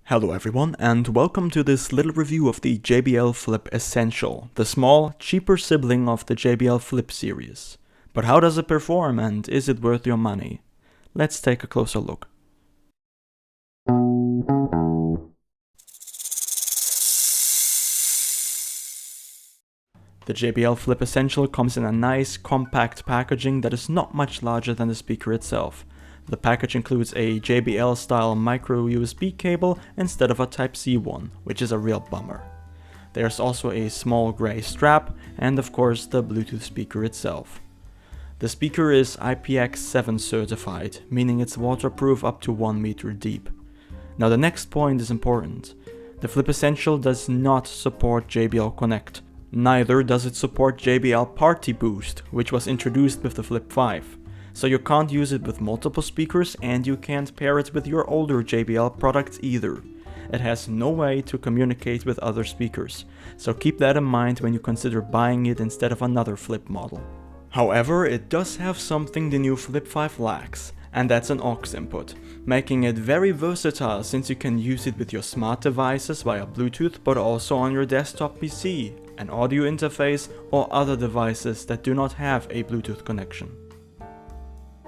Hello everyone, and welcome to this little review of the JBL Flip Essential, the small, cheaper sibling of the JBL Flip series. But how does it perform, and is it worth your money? Let's take a closer look. The JBL Flip Essential comes in a nice, compact packaging that is not much larger than the speaker itself. The package includes a JBL style micro USB cable instead of a Type-C one, which is a real bummer. There's also a small gray strap and of course the Bluetooth speaker itself. The speaker is IPX7 certified, meaning it's waterproof up to 1 meter deep. Now the next point is important. The Flip Essential does not support Jbl Connect. Neither does it support JBL Party Boost, which was introduced with the Flip 5. So you can't use it with multiple speakers and you can't pair it with your older JBL products either. It has no way to communicate with other speakers, so keep that in mind when you consider buying it instead of another Flip model. However, it does have something the new Flip 5 lacks, and that's an aux input, making it very versatile since you can use it with your smart devices via Bluetooth but also on your desktop PC, an audio interface or other devices that do not have a Bluetooth connection.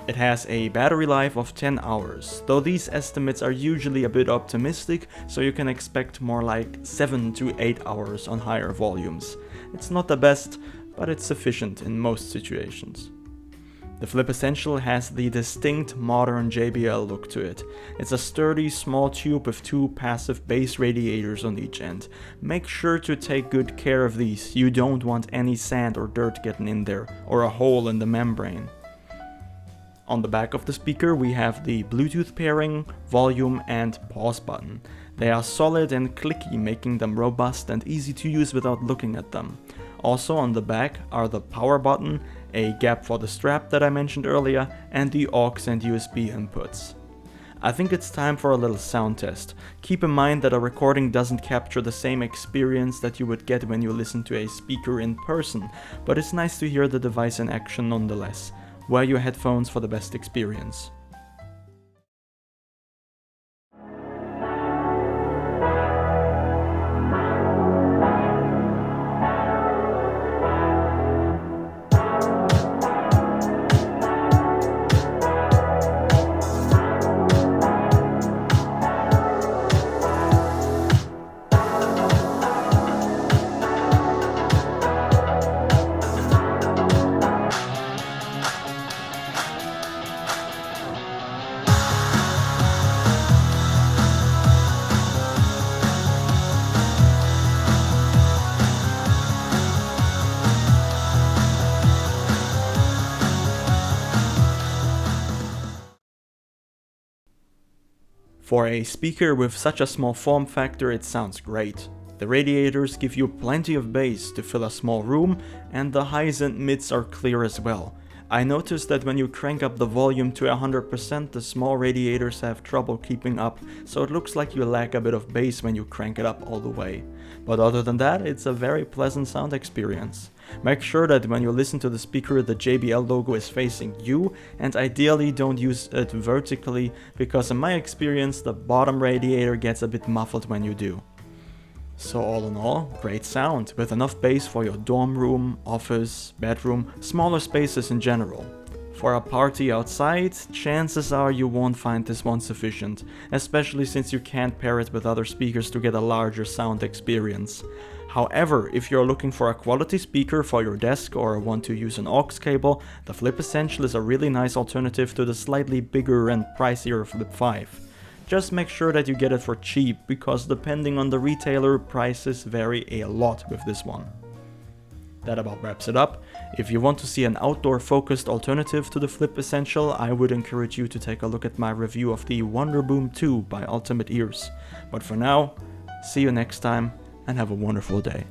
It has a battery life of 10 hours, though these estimates are usually a bit optimistic, so you can expect more like 7 to 8 hours on higher volumes. It's not the best, but it's sufficient in most situations. The Flip Essential has the distinct modern JBL look to it. It's a sturdy small tube with 2 passive bass radiators on each end. Make sure to take good care of these, you don't want any sand or dirt getting in there, or a hole in the membrane. On the back of the speaker we have the Bluetooth pairing, volume and pause button. They are solid and clicky, making them robust and easy to use without looking at them. Also on the back are the power button, a gap for the strap that I mentioned earlier, and the aux and USB inputs. I think it's time for a little sound test. Keep in mind that a recording doesn't capture the same experience that you would get when you listen to a speaker in person, but it's nice to hear the device in action nonetheless. Wear your headphones for the best experience. For a speaker with such a small form factor, it sounds great. The radiators give you plenty of bass to fill a small room, and the highs and mids are clear as well. I noticed that when you crank up the volume to 100%, the small radiators have trouble keeping up, so it looks like you lack a bit of bass when you crank it up all the way. But other than that, it's a very pleasant sound experience. Make sure that when you listen to the speaker, the JBL logo is facing you, and ideally don't use it vertically, because in my experience the bottom radiator gets a bit muffled when you do. So all in all, great sound, with enough bass for your dorm room, office, bedroom, smaller spaces in general. For a party outside, chances are you won't find this one sufficient, especially since you can't pair it with other speakers to get a larger sound experience. However, if you're looking for a quality speaker for your desk or want to use an aux cable, the Flip Essential is a really nice alternative to the slightly bigger and pricier Flip 5. Just make sure that you get it for cheap, because depending on the retailer, prices vary a lot with this one. That about wraps it up. If you want to see an outdoor focused alternative to the Flip Essential, I would encourage you to take a look at my review of the Wonderboom 2 by Ultimate Ears. But for now, see you next time and have a wonderful day.